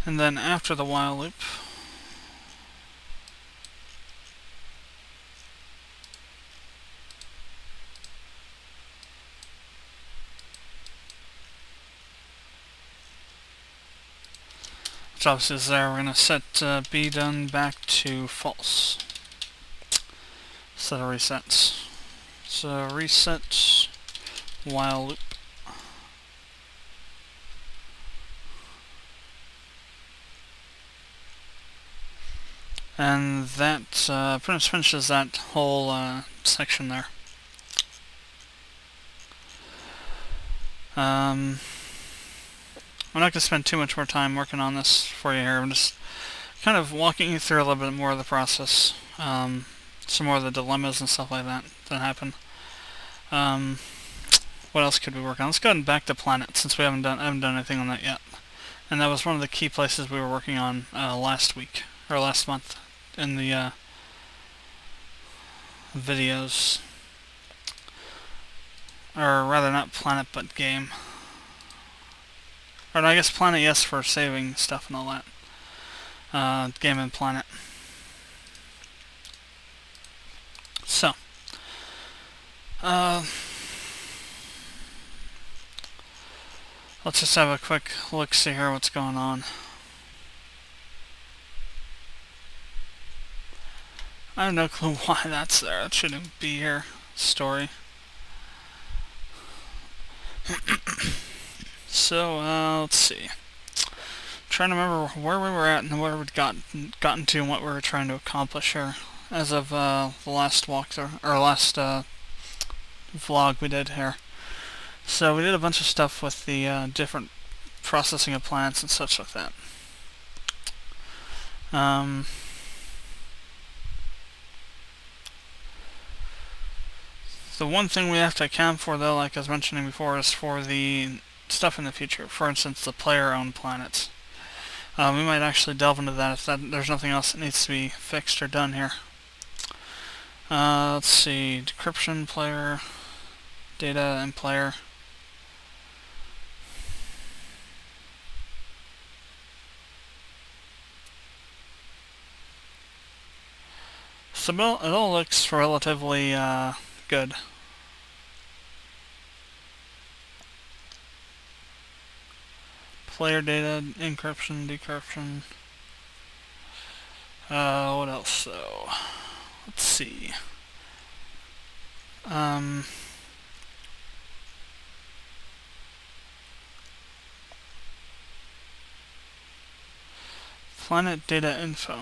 And then after the while loop, which obviously is there, we're going to set be done back to false. Set of resets. So reset while loop. And that pretty much finishes that whole section there. I'm not going to spend too much more time working on this for you here. I'm just kind of walking you through a little bit more of the process. Some more of the dilemmas and stuff like that happen. What else could we work on? Let's go ahead and back to planet, since I haven't done anything on that yet. And that was one of the key places we were working on last week, or last month, in the videos. Or rather, not planet, but game. Or no, I guess planet, yes, for saving stuff and all that. Game and planet. So. Let's just have a quick look-see here what's going on. I have no clue why that's there. That shouldn't be here. Story. So, let's see. Trying to remember where we were at and where we'd gotten to and what we were trying to accomplish here as of the last walkthrough, or last vlog we did here. So we did a bunch of stuff with the different processing of plants and such like that. The one thing we have to account for, though, like I was mentioning before, is for the stuff in the future. For instance, the player-owned planets. We might actually delve into that if there's nothing else that needs to be fixed or done here. Let's see, decryption, player, data, and player. So it all looks relatively good. Player data, encryption, decryption. What else? So, let's see. Planet data info.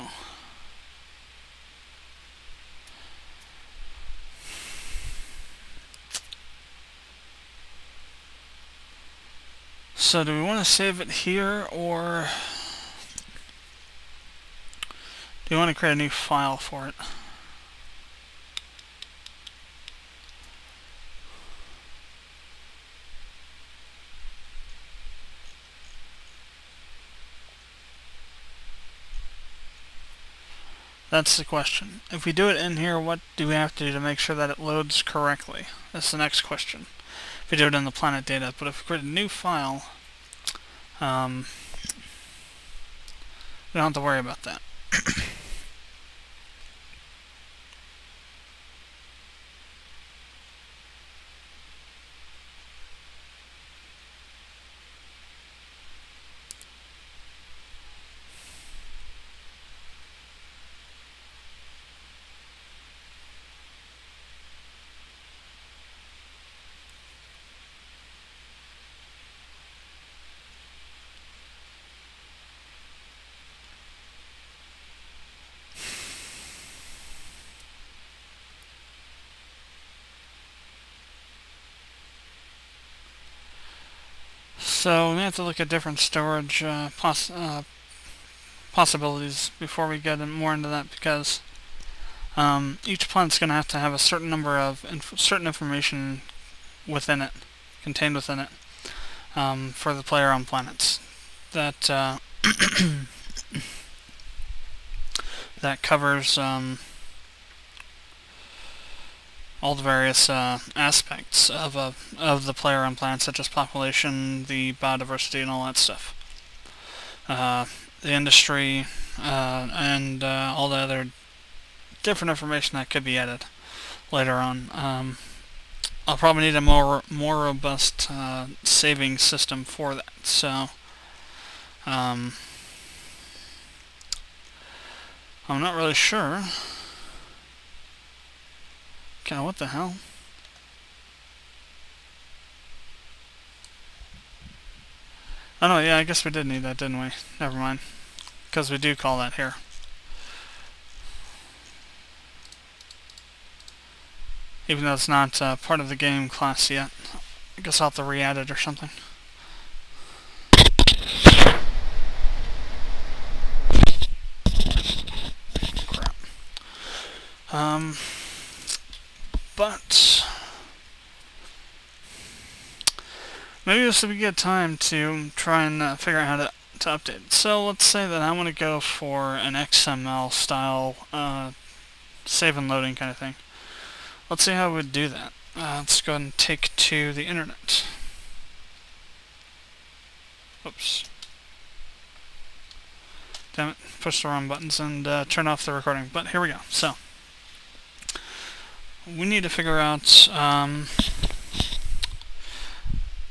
So do we want to save it here, or do you want to create a new file for it? That's the question. If we do it in here, what do we have to do to make sure that it loads correctly? That's the next question. If we do it in the planet data, but if we create a new file, we don't have to worry about that. So we have to look at different storage possibilities before we get more into that, because each planet's going to have a certain number of certain information within it, contained within it, for the player on planets. That that covers all the various aspects of the player on planets, such as population, the biodiversity, and all that stuff. the industry, and all the other different information that could be added later on. I'll probably need a more robust saving system for that. So I'm not really sure. Okay, what the hell? Oh no, yeah, I guess we did need that, didn't we? Never mind. Because we do call that here. Even though it's not part of the game class yet. I guess I'll have to re-add it or something. Crap. But maybe this would be a good time to try and figure out how to update it. So let's say that I want to go for an XML style save and loading kind of thing. Let's see how we would do that. Let's go ahead and take to the internet. Oops. Damn it, pushed the wrong buttons and turn off the recording. But here we go. So we need to figure out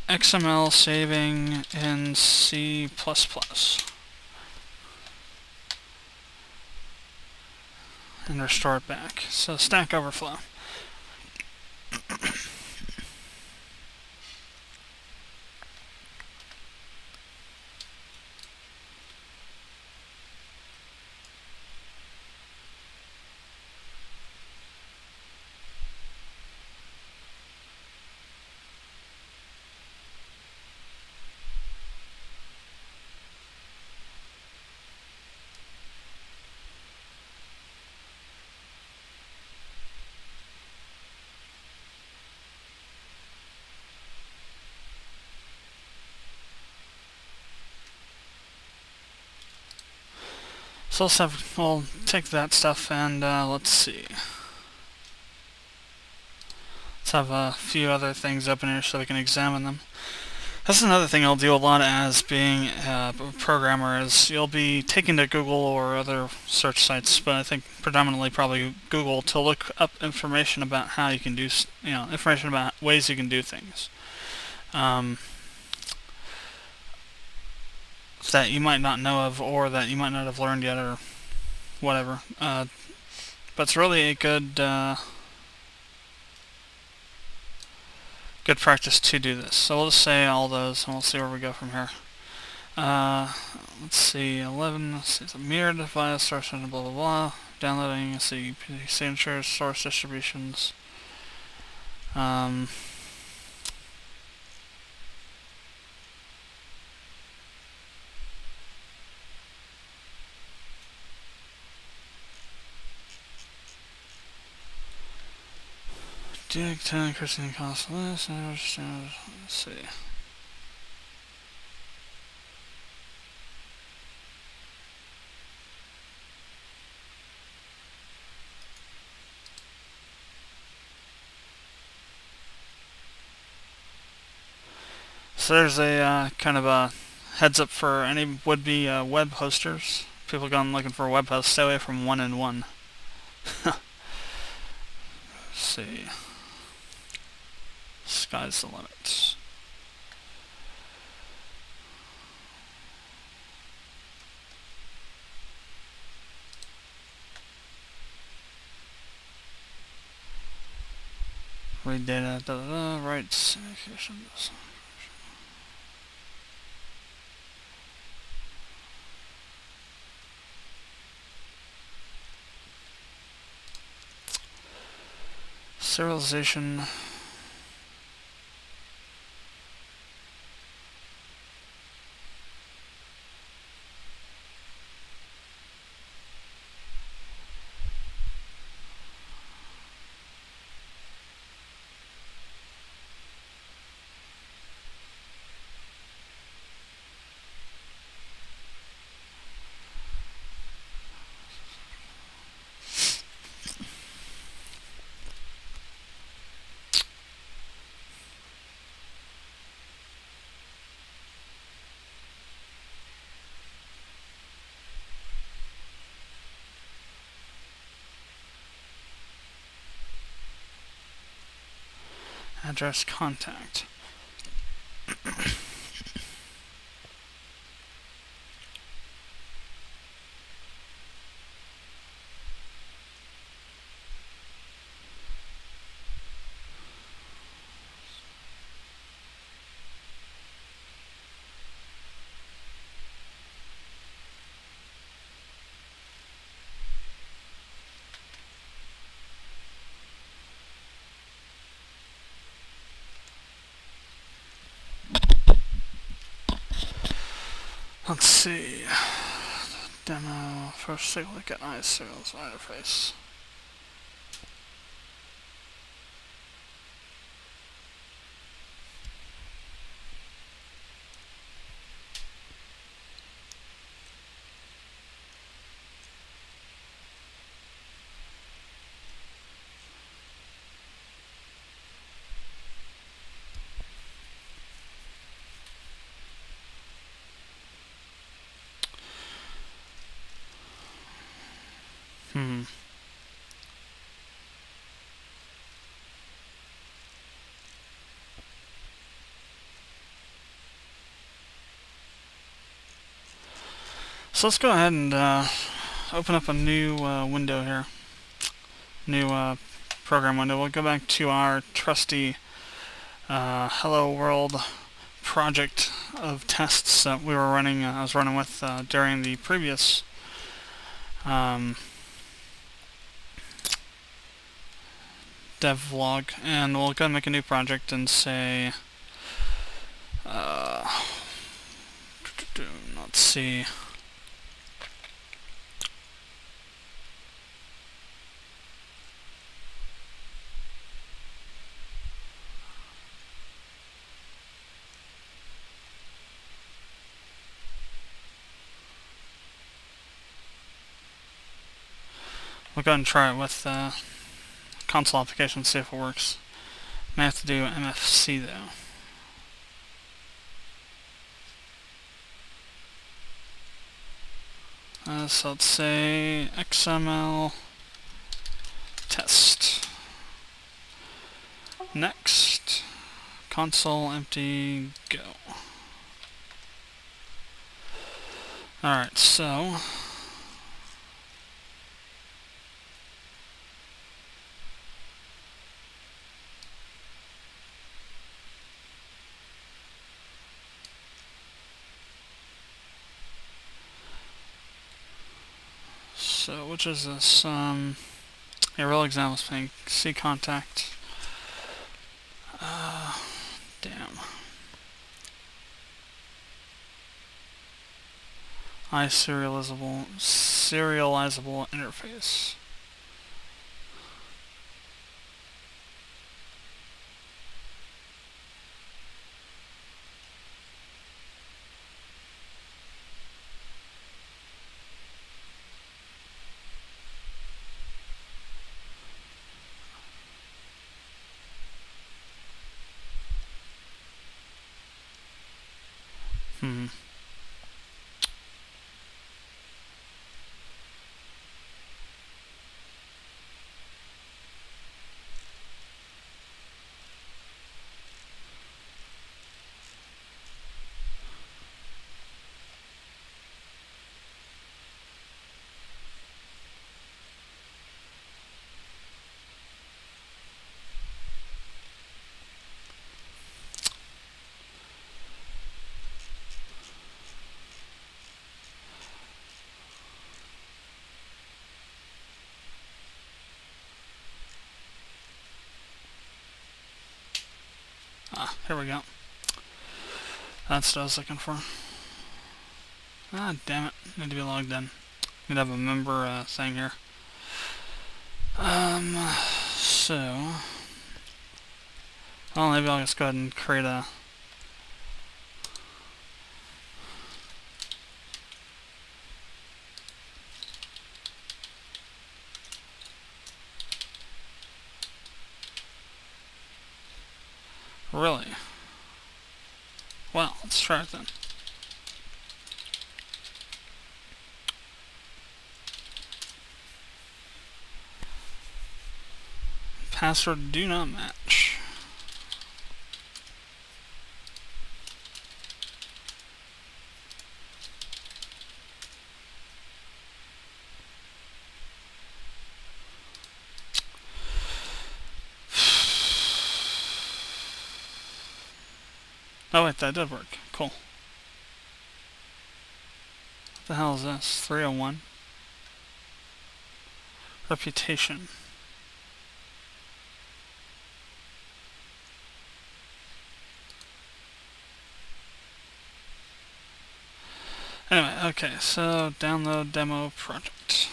XML saving in C++. And restore it back. So Stack Overflow. So we'll take that stuff and let's see. Let's have a few other things open here so we can examine them. That's another thing I'll do a lot as being a programmer is you'll be taken to Google or other search sites, but I think predominantly probably Google to look up information about how you can do, information about ways you can do things. That you might not know of or that you might not have learned yet or whatever. But it's really a good practice to do this. So we'll just say all those and we'll see where we go from here. Let's see, 11, let's see, it's a mirror device, source, blah blah blah. Downloading, let's see, signatures, source distributions. Increasing cost list. Let's see. So there's a kind of a heads up for any would-be web hosters. People going looking for a web host. Stay away from 1-in-1. Let's see. Sky's the limit. Read data, rights, serialization. address contact. Let's see. Demo. First, take a look at iSerial's interface. So let's go ahead and open up a new window here. New program window. We'll go back to our trusty Hello World project of tests that we were running. I was running with during the previous dev vlog, and we'll go and make a new project and say, let's see. We'll go ahead and try it with console application, see if it works. May have to do MFC though. So let's say XML test. Next, console empty, go. Alright, so which is this? A real example thing. C contact. Damn. iSerializable interface. Here we go. That's what I was looking for. Ah, damn it. Need to be logged in. Need to have a member thing here. So... well, maybe I'll just go ahead and create a... Really? Well, let's try it then. Password do not match. Oh wait, that did work. Cool. What the hell is this? 301. Reputation. Anyway, okay, so download demo project.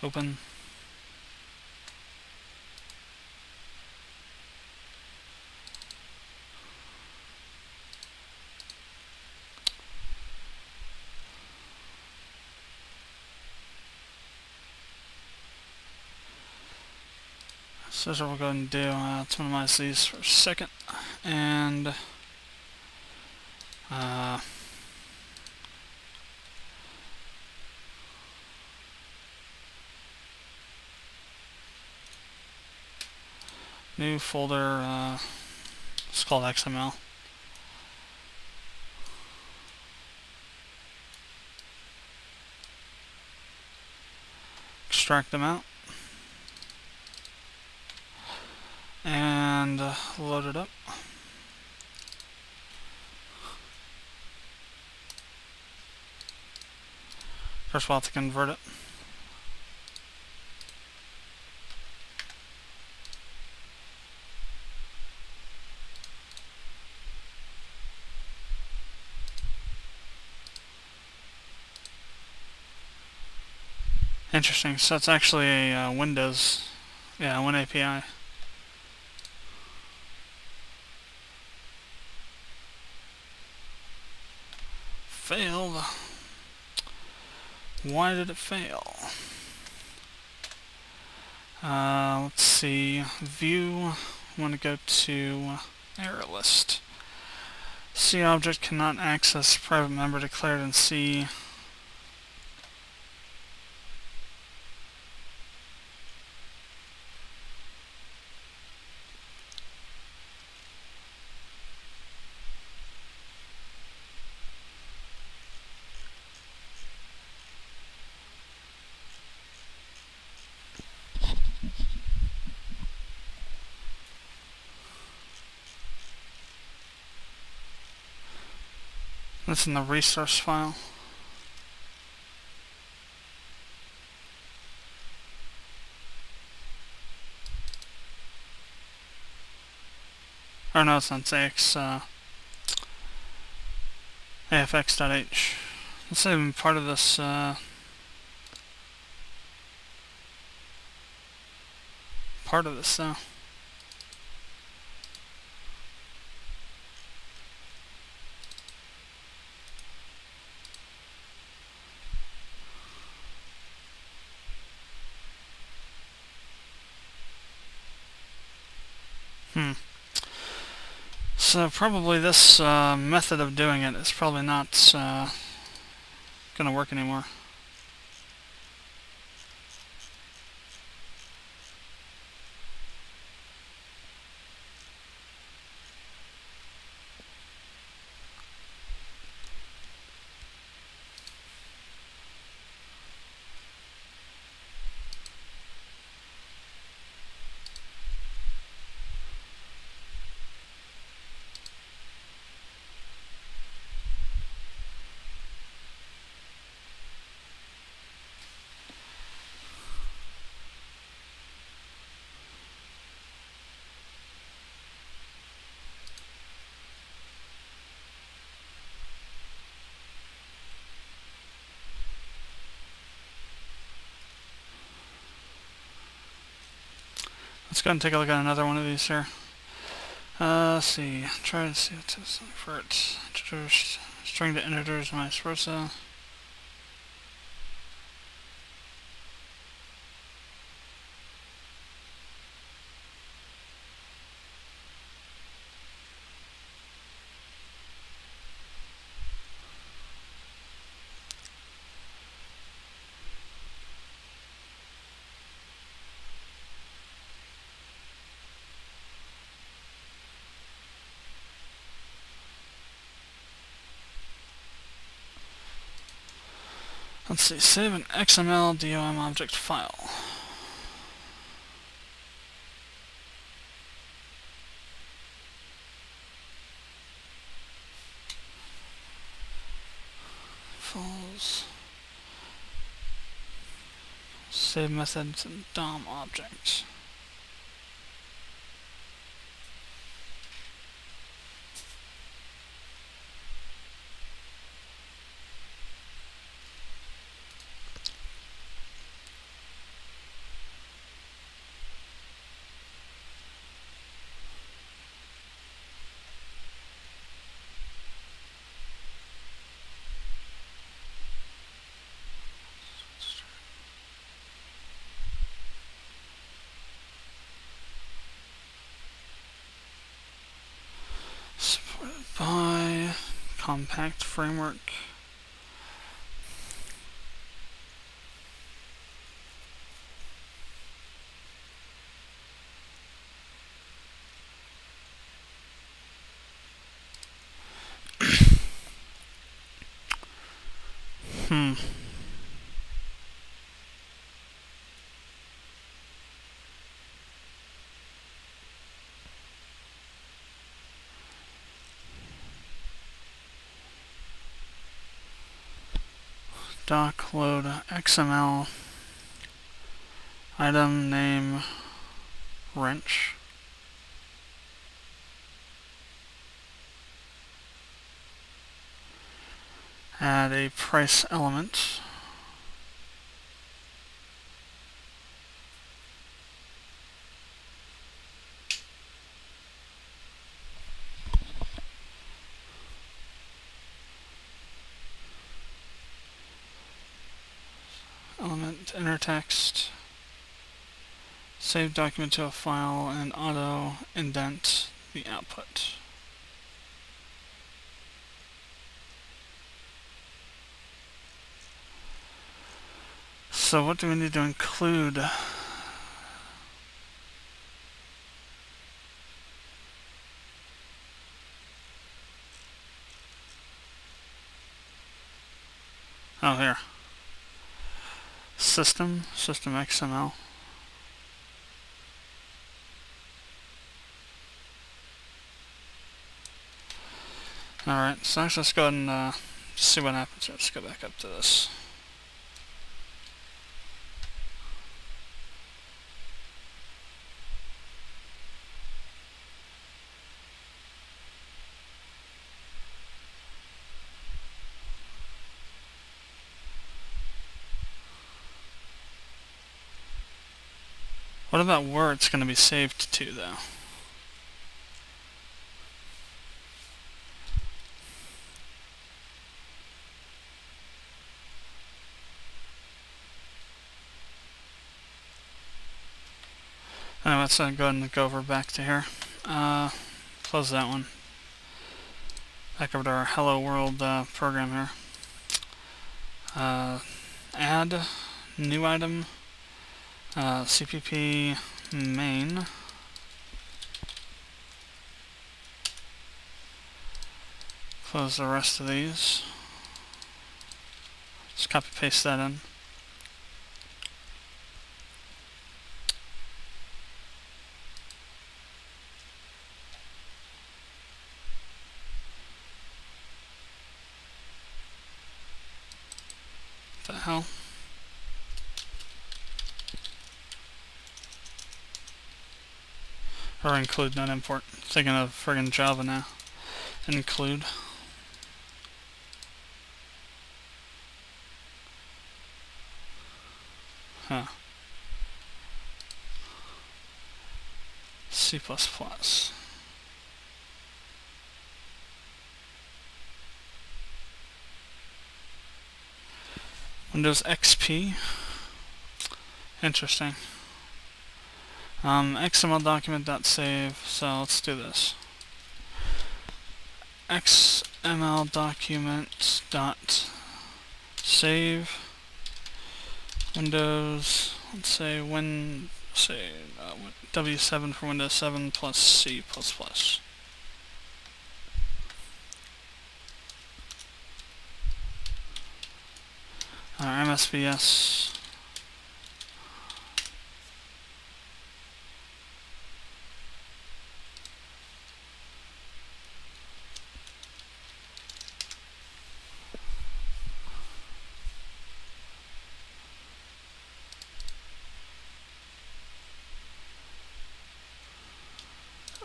Open. So that's what we'll go ahead and do. Let's minimize these for a second. And new folder, it's called XML. Extract them out. And load it up. First we'll have to convert it. Interesting, so it's actually a Windows, WinAPI. Failed. Why did it fail? Let's see. View. I want to go to error list. C object cannot access private member declared in C. That's in the resource file. Or no, it's not AX, afx.h. Let's say I'm part of this, though. So probably this method of doing it is probably not going to work anymore. Let's go ahead and take a look at another one of these here. Let's see. Try to see what's for it. String to integers and vice versa. Let's see, save an XML DOM object file. falls. Save methods in DOM object. Supported by compact framework. Doc load XML item name wrench. Add a price element. Element enter text. Save document to a file and auto indent the output. So what do we need to include? Oh, here. System XML. Alright, so let's just go ahead and see what happens here. Let's go back up to this. What about where it's going to be saved to, though? Anyway, let's go ahead and go over back to here. Close that one. Back over to our Hello World program here. Add new item, CPP main. Close the rest of these. Just copy paste that in. What the hell? Or include, not import. Thinking of friggin' Java now. Include. Huh. C++. Windows XP. Interesting. XML document.save, so let's do this. XML document.save Windows, let's say W7 for Windows 7 plus C++. Our MSVS.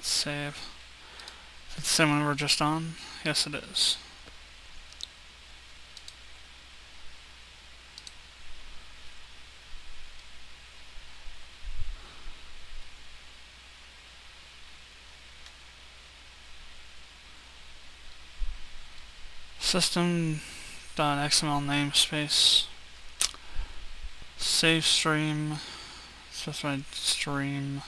Save. Is it the same one we're just on? Yes, it is. System.xml namespace. Save stream. Specified stream.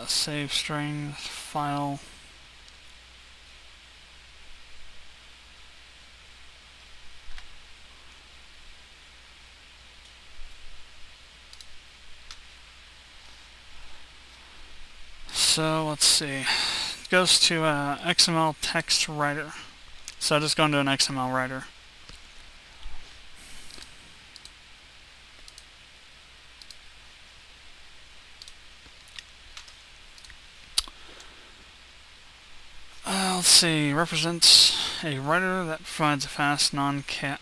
Save string file. So let's see. It goes to XML text writer. So just go into an XML writer. Let's see. Represents a writer that provides a fast, non-cached,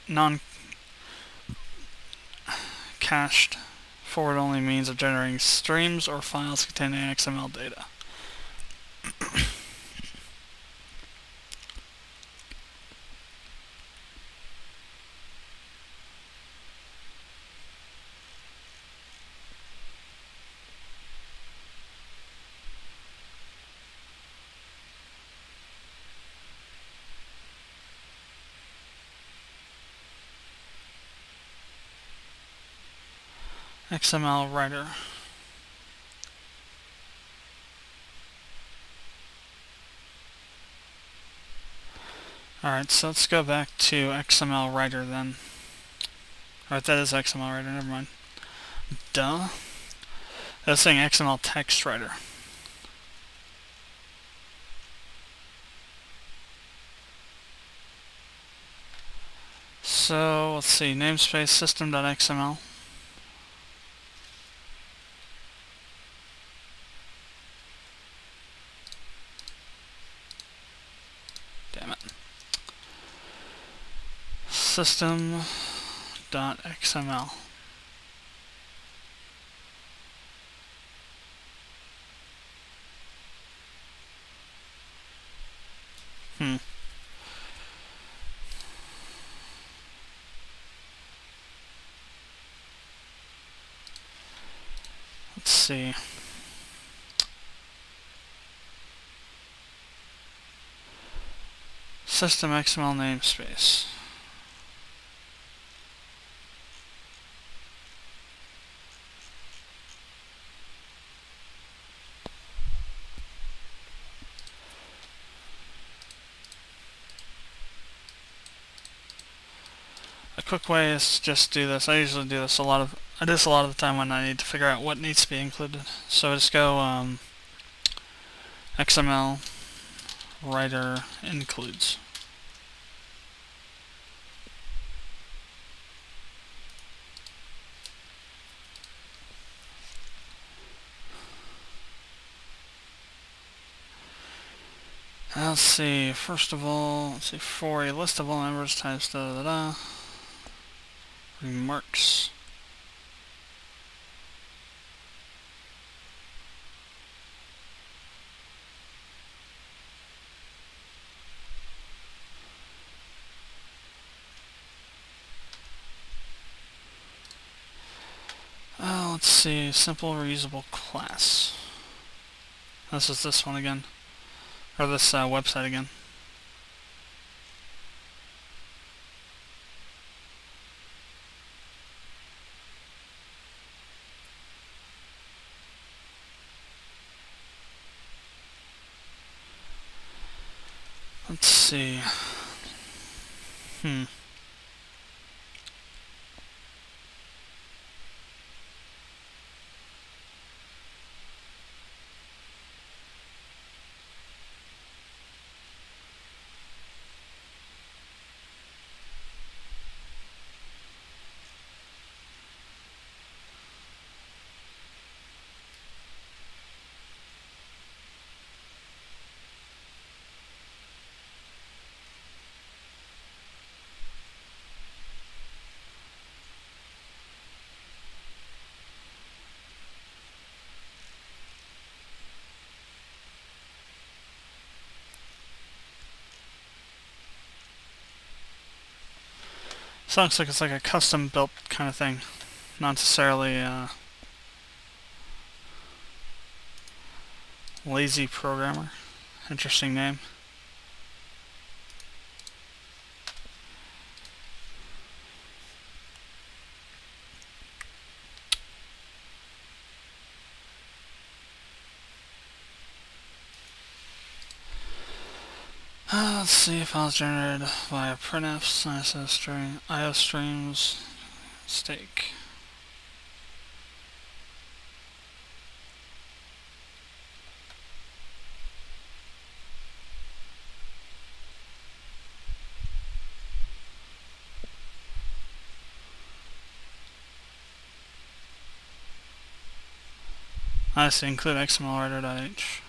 forward-only means of generating streams or files containing XML data. XML writer. Alright, so let's go back to XML writer then. Alright, that is XML writer, never mind. Duh. That's saying XML text writer. So, let's see, namespace system.xml. Damn it. System.xml. Let's see. System XML namespace. A quick way is to just do this. I usually do this a lot of the time when I need to figure out what needs to be included. So I just go XML writer includes. Let's see, first of all, let's see, for a list of all members types remarks. Let's see, simple reusable class. This is this one again. Or this website again. Let's see. Sounds like it's like a custom built kind of thing, not necessarily lazy programmer. Interesting name. Let's see, files generated via printfs, ISO string, IO streams, stake. I see, include xmlwriter.h.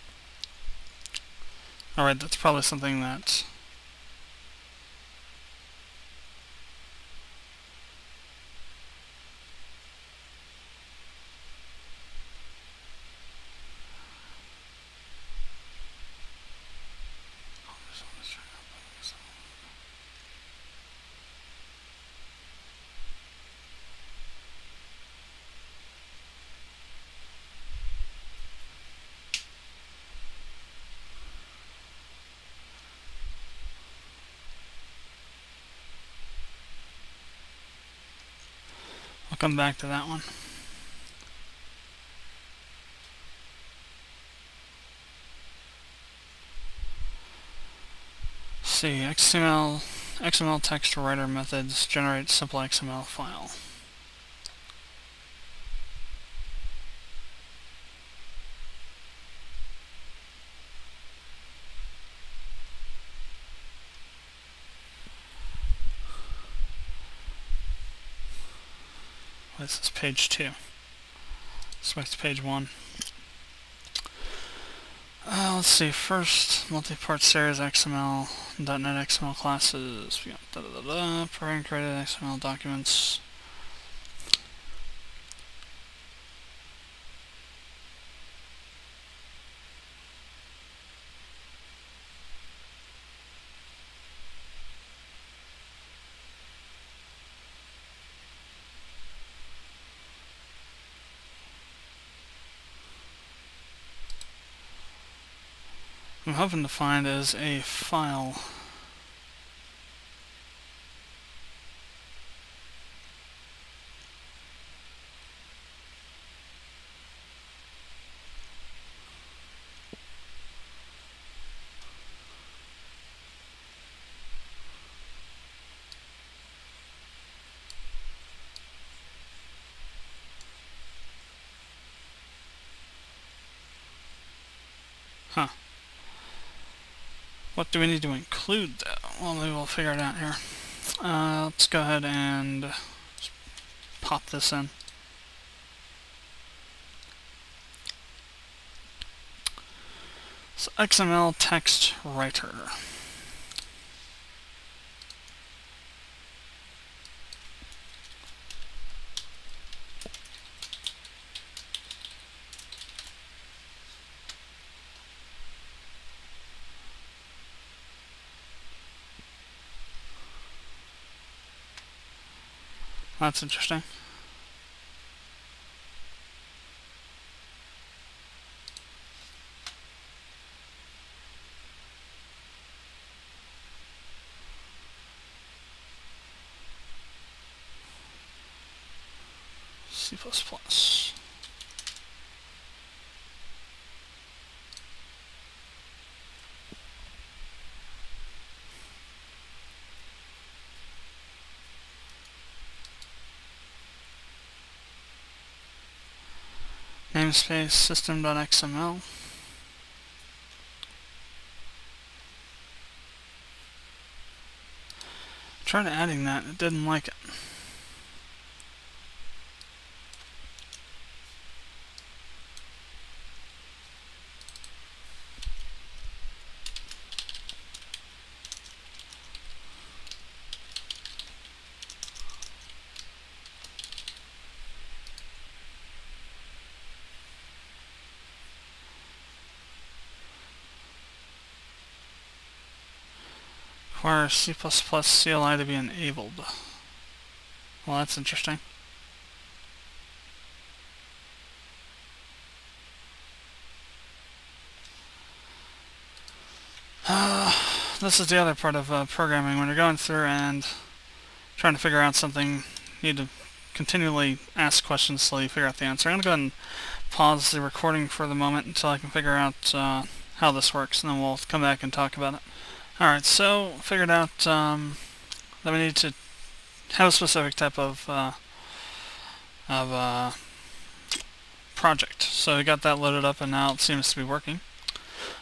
Alright, that's probably something that I'll come back to that one. See, XML text writer methods generate simple XML file. This is page 2. Let's go back to page 1. Let's see, first, multi-part series XML, .NET XML classes, we got program created XML documents. I'm hoping to find is a file. Huh. What do we need to include though? Well, maybe we'll figure it out here. Let's go ahead and pop this in. So XML text writer. That's interesting. C++. Namespace system.xml. Tried adding that, it didn't like it. Requires C++ CLI to be enabled. Well, that's interesting. This is the other part of programming. When you're going through and trying to figure out something, you need to continually ask questions until you figure out the answer. I'm going to go ahead and pause the recording for the moment until I can figure out how this works, and then we'll come back and talk about it. Alright, so figured out that we need to have a specific type of project. So we got that loaded up, and now it seems to be working.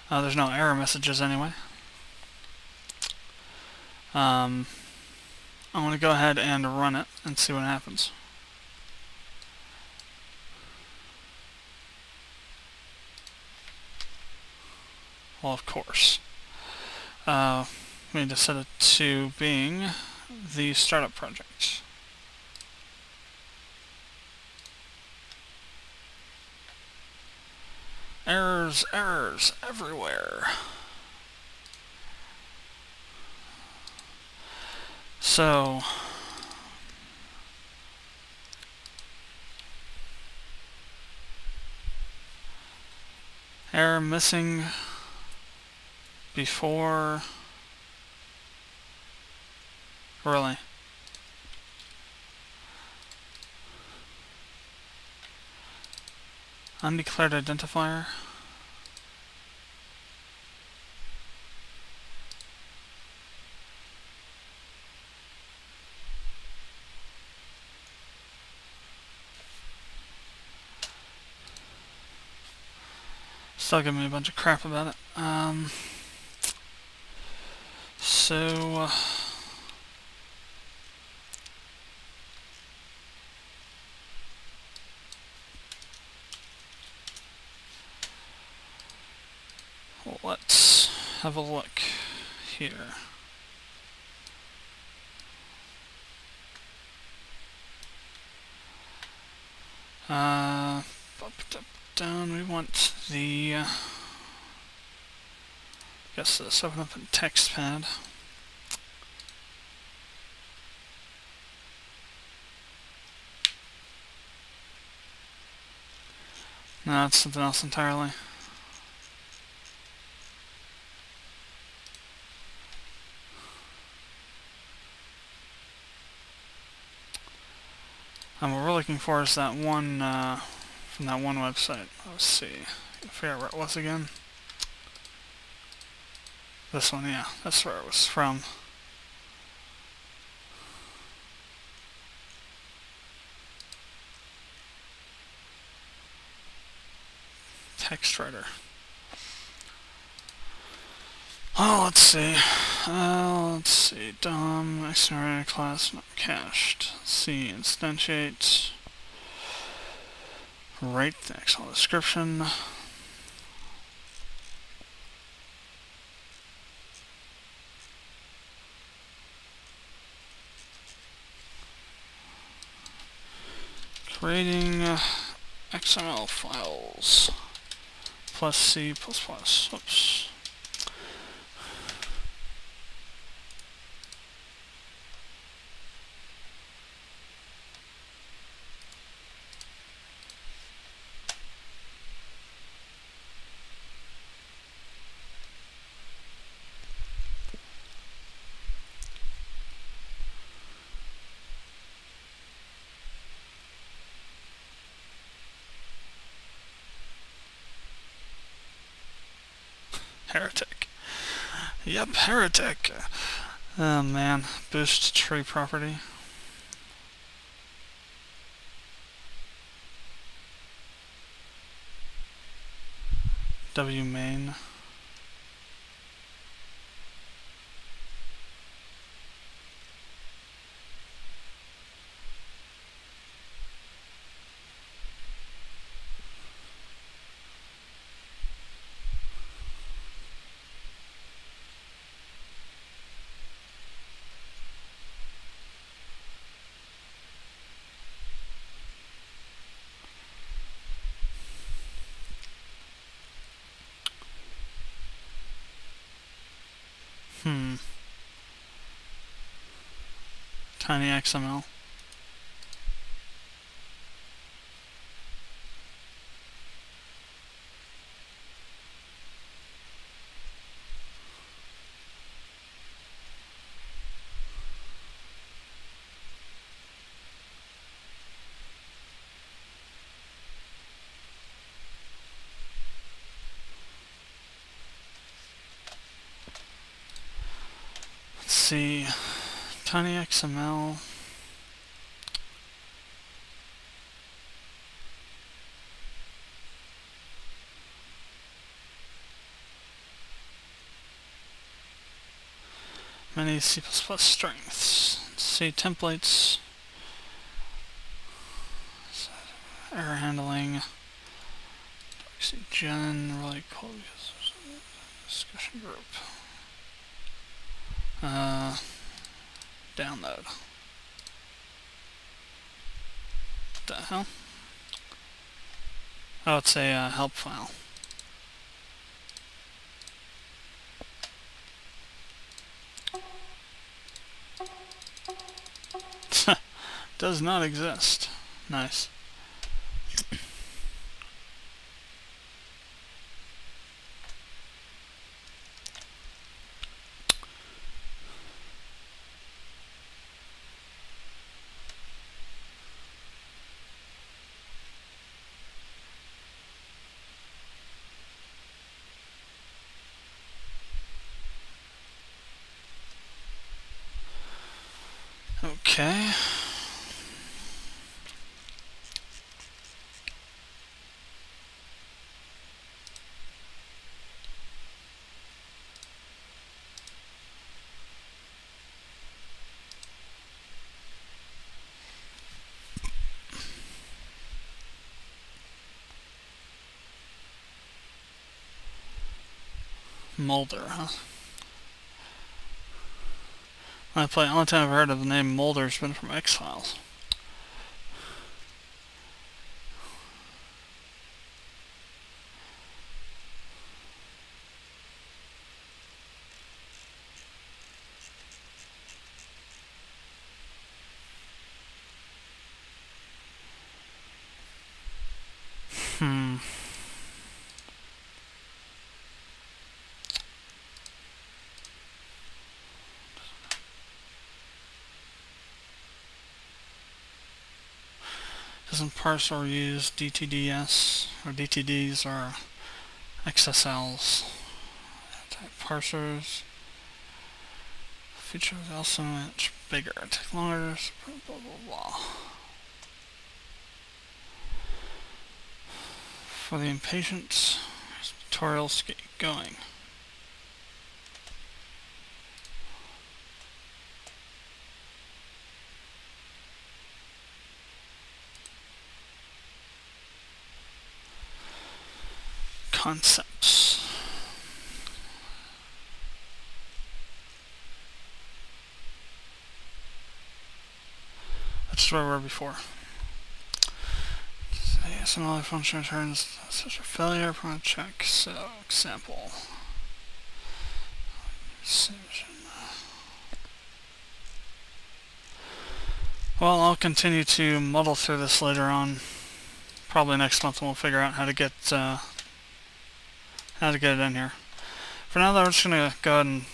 There's no error messages anyway. I'm going to go ahead and run it and see what happens. Well, of course. We need to set it to being the startup project. Errors, errors everywhere. So, error missing before. Really? Undeclared identifier. Still giving me a bunch of crap about it. So let's have a look here. Up, down, we want the, guess this, open up a text pad. No, it's something else entirely. And what we're looking for is that one, from that one website. Let's see. Figure out where it was again. This one, yeah. That's where it was from. Text writer. Oh, let's see. DOM, accelerator class, not cached. Let's see, instantiate. Write the XML description. Creating XML files plus C++. Oops. Heretic. Yep, heretic. Oh man, boost tree property. W main. Tiny XML. see, tinyxml. Many C++ strengths. Let's see, templates. Error handling. Generally cool discussion group. Download. What the hell? Oh, it's a help file. Does not exist. Nice. Okay. Molder, huh? Only time I've heard of the name Molder has been from X-Files. Doesn't parse or use DTDS or DTDs or XSLs. Type parsers. Features also much bigger. Take longer. Blah blah blah. For the impatient, tutorials to get you going. Concepts. That's where we were before. Yes, another function returns such a failure from a check. So, example. Well, I'll continue to muddle through this later on. Probably next month, and we'll figure out how to get it in here. For now, though, we're just gonna go ahead and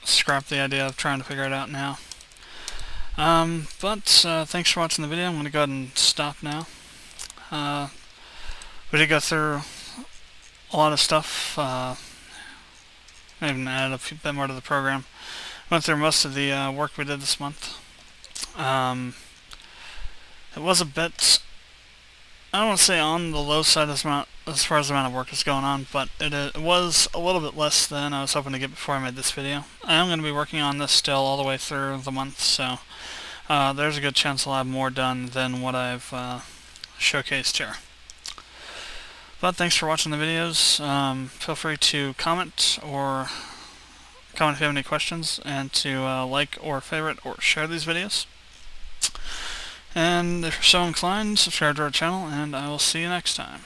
scrap the idea of trying to figure it out now. Thanks for watching the video. I'm gonna go ahead and stop now. We did go through a lot of stuff. I even added a bit more to the program. Went through most of the work we did this month. It was a bit, I don't want to say on the low side as far as the amount of work that's going on, but it was a little bit less than I was hoping to get before I made this video. I am going to be working on this still all the way through the month, so there's a good chance I'll have more done than what I've showcased here. But thanks for watching the videos. Feel free to comment if you have any questions, and to like or favorite or share these videos. And if you're so inclined, subscribe to our channel, and I will see you next time.